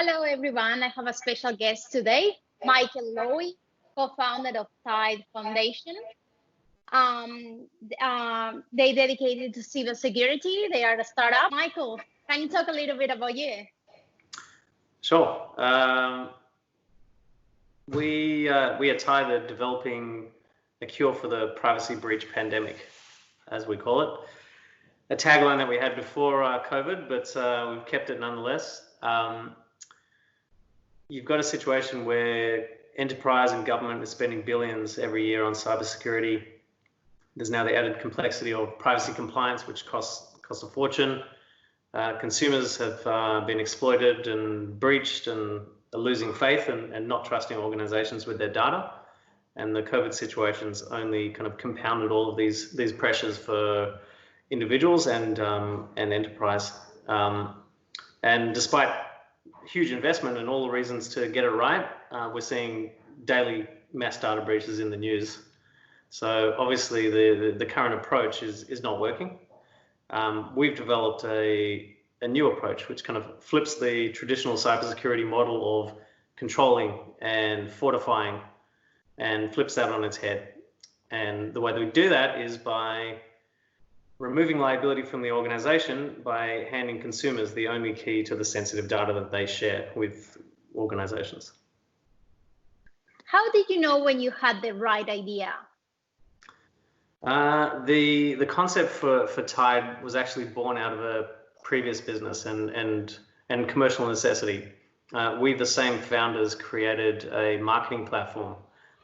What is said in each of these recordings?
Hello, everyone. I have a special guest today, Michael Loewy, co-founder of Tide Foundation. They dedicated to cybersecurity. They are a startup. Michael, can you talk a little bit about you? Sure. We at Tide are developing a cure for the privacy breach pandemic, as we call it. A tagline that we had before COVID, but we've kept it nonetheless. You've got a situation where enterprise and government is spending billions every year on cybersecurity. There's now the added complexity of privacy compliance, which costs a fortune. Consumers have been exploited and breached and are losing faith and not trusting organizations with their data. And the COVID situation's only kind of compounded all of these pressures for individuals and enterprise. And despite huge investment and all the reasons to get it right, we're seeing daily mass data breaches in the news. So obviously the current approach is not working. We've developed a new approach which kind of flips the traditional cybersecurity model of controlling and fortifying and flips that on its head. And the way that we do that is by removing liability from the organization by handing consumers the only key to the sensitive data that they share with organizations. How did you know when you had the right idea? The concept for Tide was actually born out of a previous business and commercial necessity. We, the same founders, created a marketing platform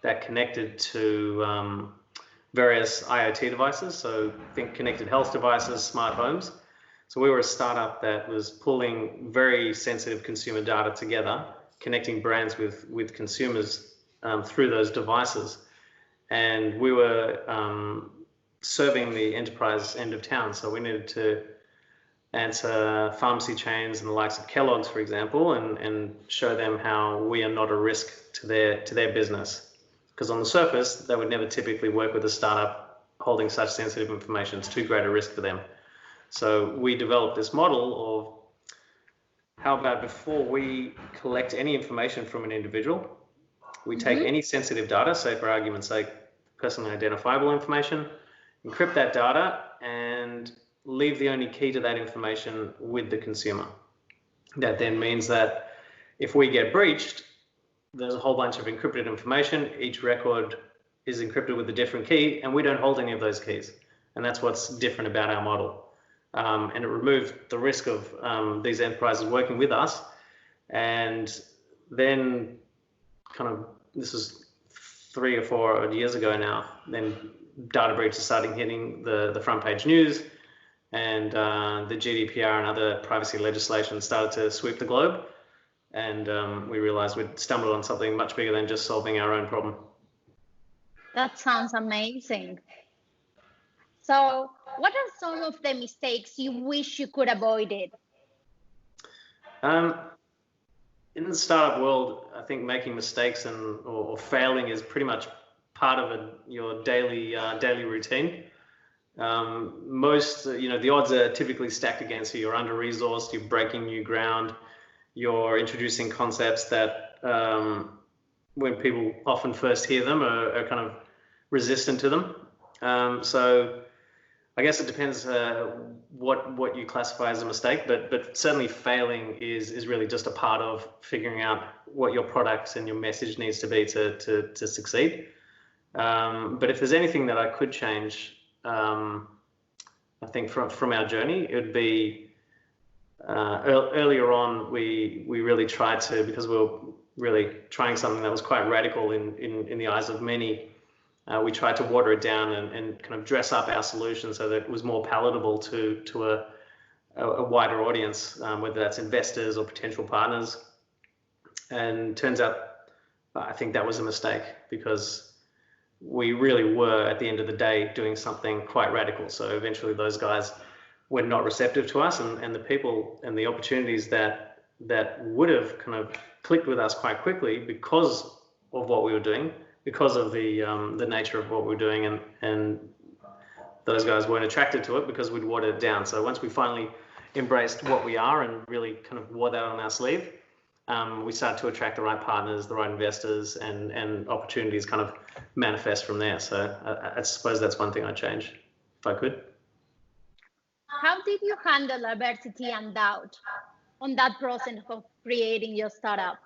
that connected to various IoT devices, so think connected health devices, smart homes. So we were a startup that was pulling very sensitive consumer data together, connecting brands with consumers through those devices. And we were serving the enterprise end of town. So we needed to answer pharmacy chains and the likes of Kellogg's, for example, and show them how we are not a risk to their business. Because on the surface, they would never typically work with a startup holding such sensitive information. It's too great a risk for them. So we developed this model of how about before we collect any information from an individual, we take any sensitive data, say for argument's sake, personally identifiable information, encrypt that data and leave the only key to that information with the consumer. That then means that if we get breached, there's a whole bunch of encrypted information. Each record is encrypted with a different key, and we don't hold any of those keys. And that's what's different about our model. And it removed the risk of these enterprises working with us. And then kind of, this is 3 or 4 years ago now, then data breaches starting hitting the front page news, and the GDPR and other privacy legislation started to sweep the globe. And we realized we'd stumbled on something much bigger than just solving our own problem. That sounds amazing. So what are some of the mistakes you wish you could avoid it? In the startup world, I think making mistakes or failing is pretty much part of your daily routine. The odds are typically stacked against you. You're under-resourced, you're breaking new ground, you're introducing concepts that when people often first hear them are kind of resistant to them. So I guess it depends what you classify as a mistake, but certainly failing is really just a part of figuring out what your products and your message needs to be to succeed. But if there's anything that I could change, I think from our journey, it would be earlier on, we really tried to, because we were really trying something that was quite radical in the eyes of many, we tried to water it down and kind of dress up our solution so that it was more palatable to a wider audience, whether that's investors or potential partners. And turns out, I think that was a mistake, because we really were, at the end of the day, doing something quite radical. So eventually those guys were not receptive to us, and the people and the opportunities that would have kind of clicked with us quite quickly because of what we were doing, because of the nature of what we were doing, and those guys weren't attracted to it because we'd watered it down. So once we finally embraced what we are and really kind of wore that on our sleeve, we start to attract the right partners, the right investors, and opportunities kind of manifest from there. So I suppose that's one thing I'd change if I could. How did you handle adversity and doubt on that process of creating your startup?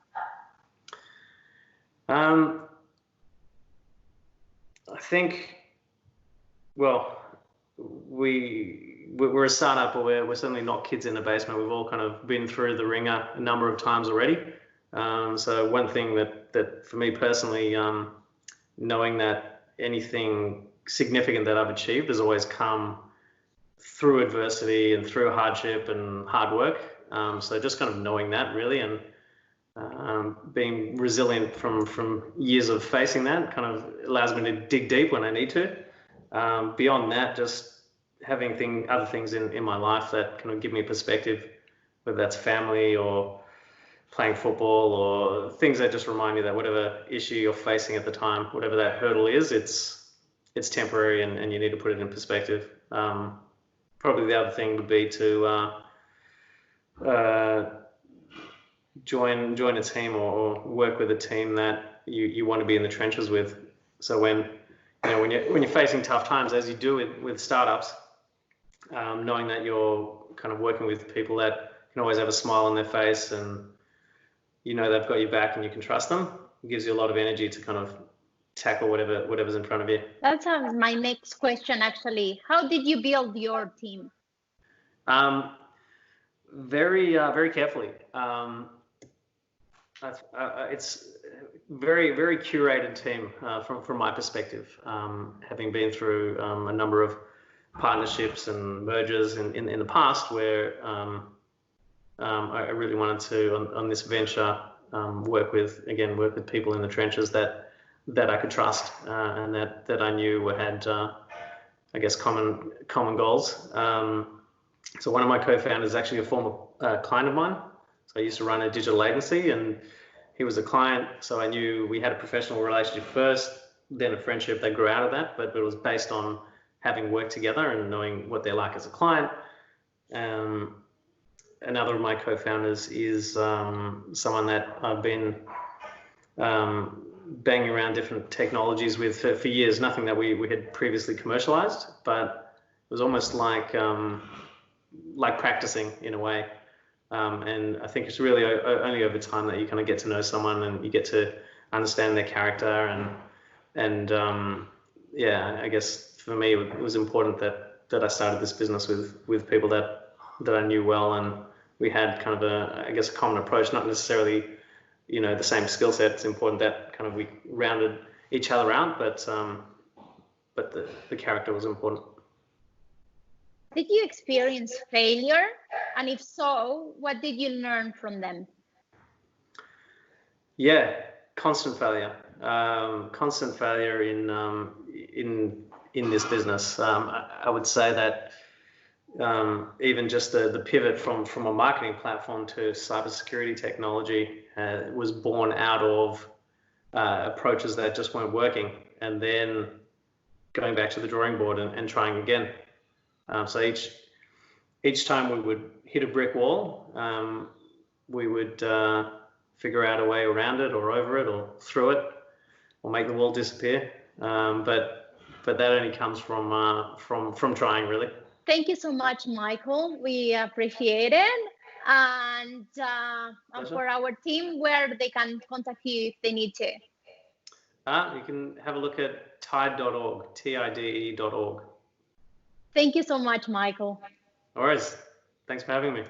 I think, well, we're a startup, but we're certainly not kids in the basement. We've all kind of been through the ringer a number of times already. So one thing that for me personally, knowing that anything significant that I've achieved has always come through adversity and through hardship and hard work. So just kind of knowing that really, and being resilient from years of facing that kind of allows me to dig deep when I need to. Beyond that, just having other things in my life that kind of give me perspective, whether that's family or playing football or things that just remind me that whatever issue you're facing at the time, whatever that hurdle is, it's temporary and you need to put it in perspective. Probably the other thing would be to join a team or work with a team that you want to be in the trenches with. So when you're facing tough times, as you do with startups, knowing that you're kind of working with people that can always have a smile on their face and they've got your back and you can trust them, it gives you a lot of energy to kind of tackle whatever's in front of you. That's my next question, actually. How did you build your team? Very carefully. It's very curated team from my perspective. Having been through a number of partnerships and mergers in the past, where I really wanted to on this venture work with people in the trenches that I could trust and that I knew had I guess common goals. So one of my co-founders is actually a former client of mine. So I used to run a digital agency and he was a client. So I knew we had a professional relationship first, then a friendship that grew out of that, but it was based on having worked together and knowing what they're like as a client. Another of my co-founders is someone that I've been banging around different technologies with for years, nothing that we had previously commercialized, but it was almost like practicing in a way. And I think it's really only over time that you kind of get to know someone and you get to understand their character and I guess for me it was important that I started this business with people that I knew well, and we had kind of a common approach, not necessarily the same skill set. It's important that kind of we rounded each other out, but the character was important. Did you experience failure? And if so, what did you learn from them? Yeah, constant failure. Constant failure in this business. I would say that even just the pivot from a marketing platform to cybersecurity technology was born out of approaches that just weren't working, and then going back to the drawing board and trying again. So each time we would hit a brick wall, we would figure out a way around it or over it or through it or make the wall disappear. But that only comes from trying, really. Thank you so much, Michael. We appreciate it. And for our team, where they can contact you if they need to. You can have a look at tide.org, TIDE.org. Thank you so much, Michael. No worries. Thanks for having me.